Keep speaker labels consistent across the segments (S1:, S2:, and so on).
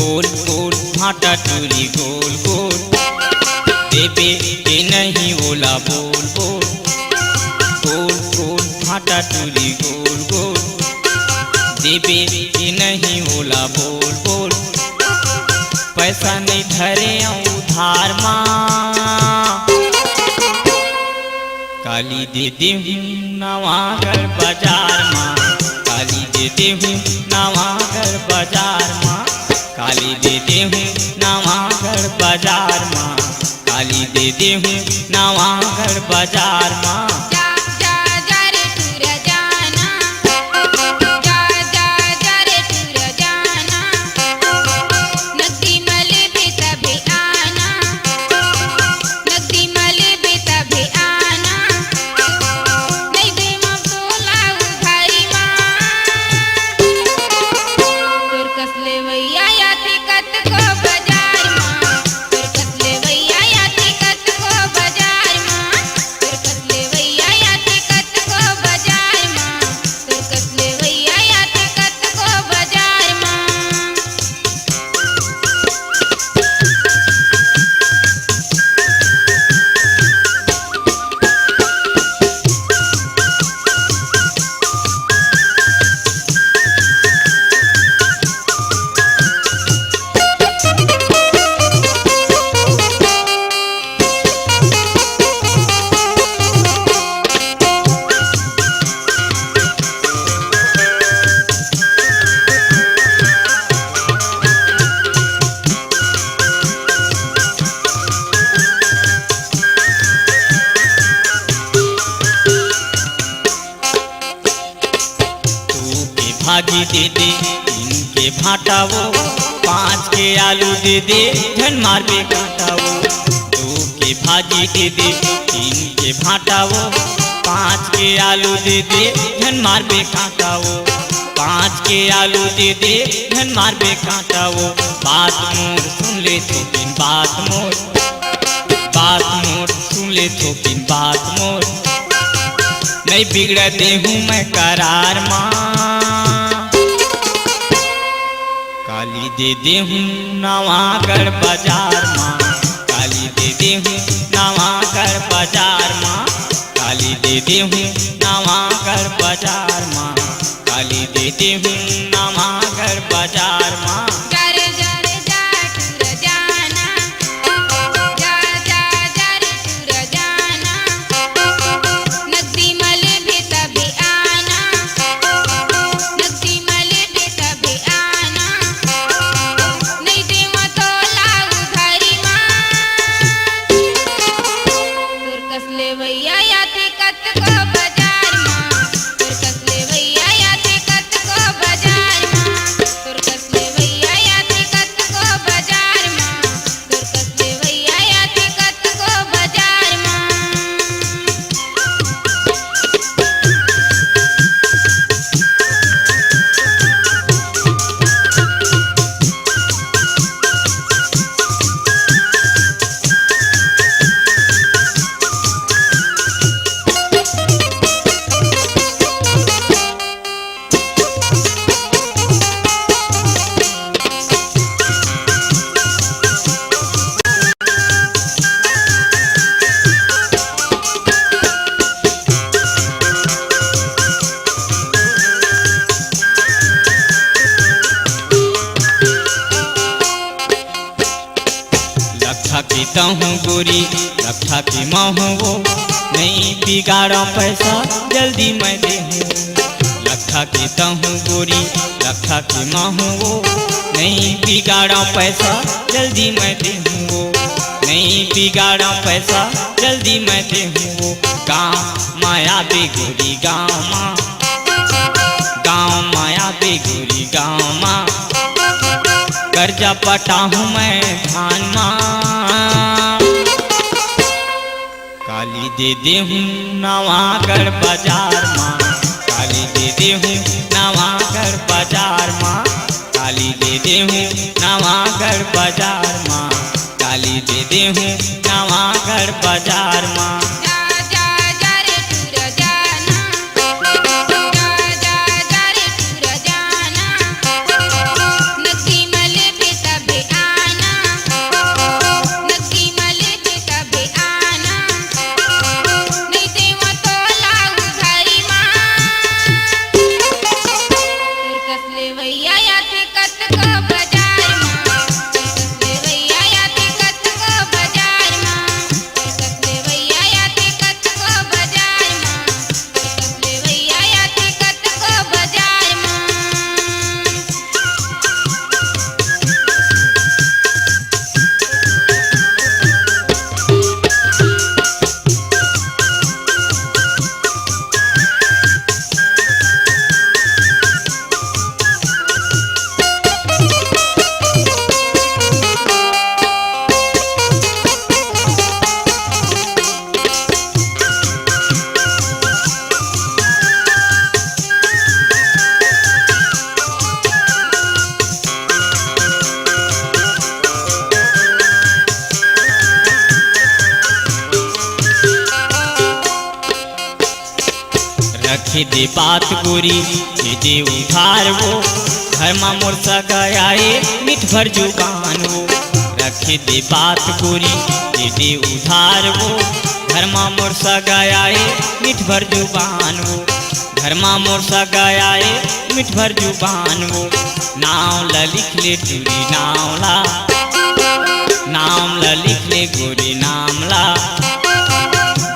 S1: गोल गोल भाटा टूरी गोल गोल, देवे के नहीं बोला बोल बोल। गोल गोल भाटा टूरी गोल गोल, देवे के नहीं बोला बोल बोल। पैसा नहीं धरे उधार माँ, काली दे दे हूँ नवागढ़ बाजार माँ। काली दे दे हूँ नवागढ़ बाजार माँ, काली दे दे हूँ नवागढ़ बाजार माँ। काली दे दे हूँ नवागढ़ बाजार माँ। भाजी दे दे इनके भाटा वो, 5 के आलू दे दे धन मार पे काटा वो। 2 के भाजी दे दे 3 के भाटा वो, 5 के आलू दे दे धन मार पे काटा वो। 5 के आलू दे दे धन मार पे काटा वो। बात मोर सुन ले तो बिन बात मोर, बात मोर सुन ले तो बिन बात मोर। नहीं बिगड़ते हूँ मैं करार माँ, काली दे दे हूँ नवागढ़ बाजार माँ। काली दे दे हूँ नवागढ़ बाजार माँ, काली दे दे हूँ नवागढ़ बाजार माँ। काली दे दे हूँ नवागढ़ बाजार माँ। पीता हूँ गोरी रखा की माँ हूँ वो, नहीं बिगाड़ा पैसा जल्दी मैं दे हूँ। लखा पीता हूँ गोरी रखा की माँ हूँ वो, नहीं बिगाड़ा पैसा जल्दी मैं दे हूँ वो। नहीं बिगाड़ा पैसा जल्दी मैं दे हूँ वो। गाँव माया बेगोरी गाँव माँ, गाँव माया बेगोरी गाँव माँ। कर्जा पटा हूँ मैं धान माँ, काली दे दे हूँ नवागढ़ बाजार माँ। काली दे दे हूँ नवागढ़ बाजार माँ। काली दे दे हूँ नवागढ़ बाजार माँ। काली दे दे हूँ नवागढ़ बाजार माँ। रखे दे बात गोरी दे दे उधार वो घर मा मोर सगाए मिठ भर जुबान वो रखे दे बात गोरी दे दे उधार वो घर मा मोर सगाए मिठ भर जुबान वो घर मा मोर सगाए मिठ भर जुबान वो नाम ला लिख ले टूरी नाम ला लिख ले गोरी नाम ला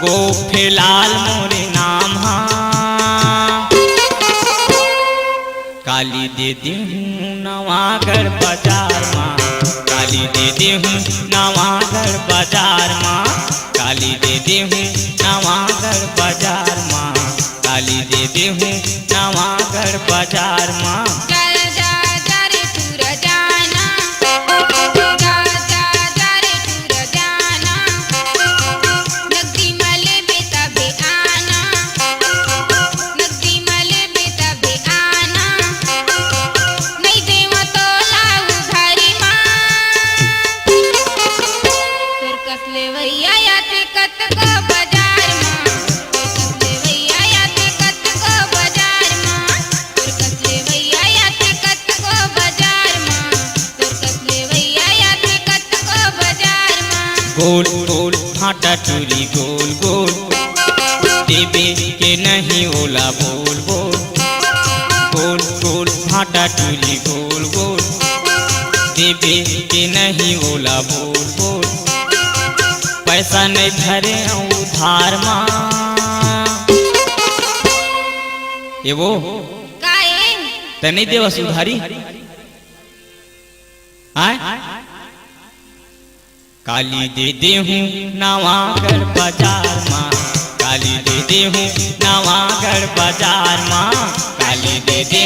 S1: गो फिलहाल मोरे नाम हा काली दे दे हूँ नवागढ़ बाजार माँ काली दे दे हूँ नवागढ़ बाजार माँ काली दे दे हूँ नवागढ़ बाजार माँ काली दे दे हूँ नवागढ़ बाजार माँ गोल गोल भाटा टूरी गोल गोल देवे के नहीं ओला बोल बोल गोल गोल भाटा टूरी गोल गोल देवे के नहीं ओला बोल बोल पैसा नहीं धरे उधार माँ ये वो ते नहीं देवस उधारी आय काली दे दे हूँ नवागढ़ बाजार माँ काली दे दे हूँ नवागढ़ बाजार माँ काली दे दे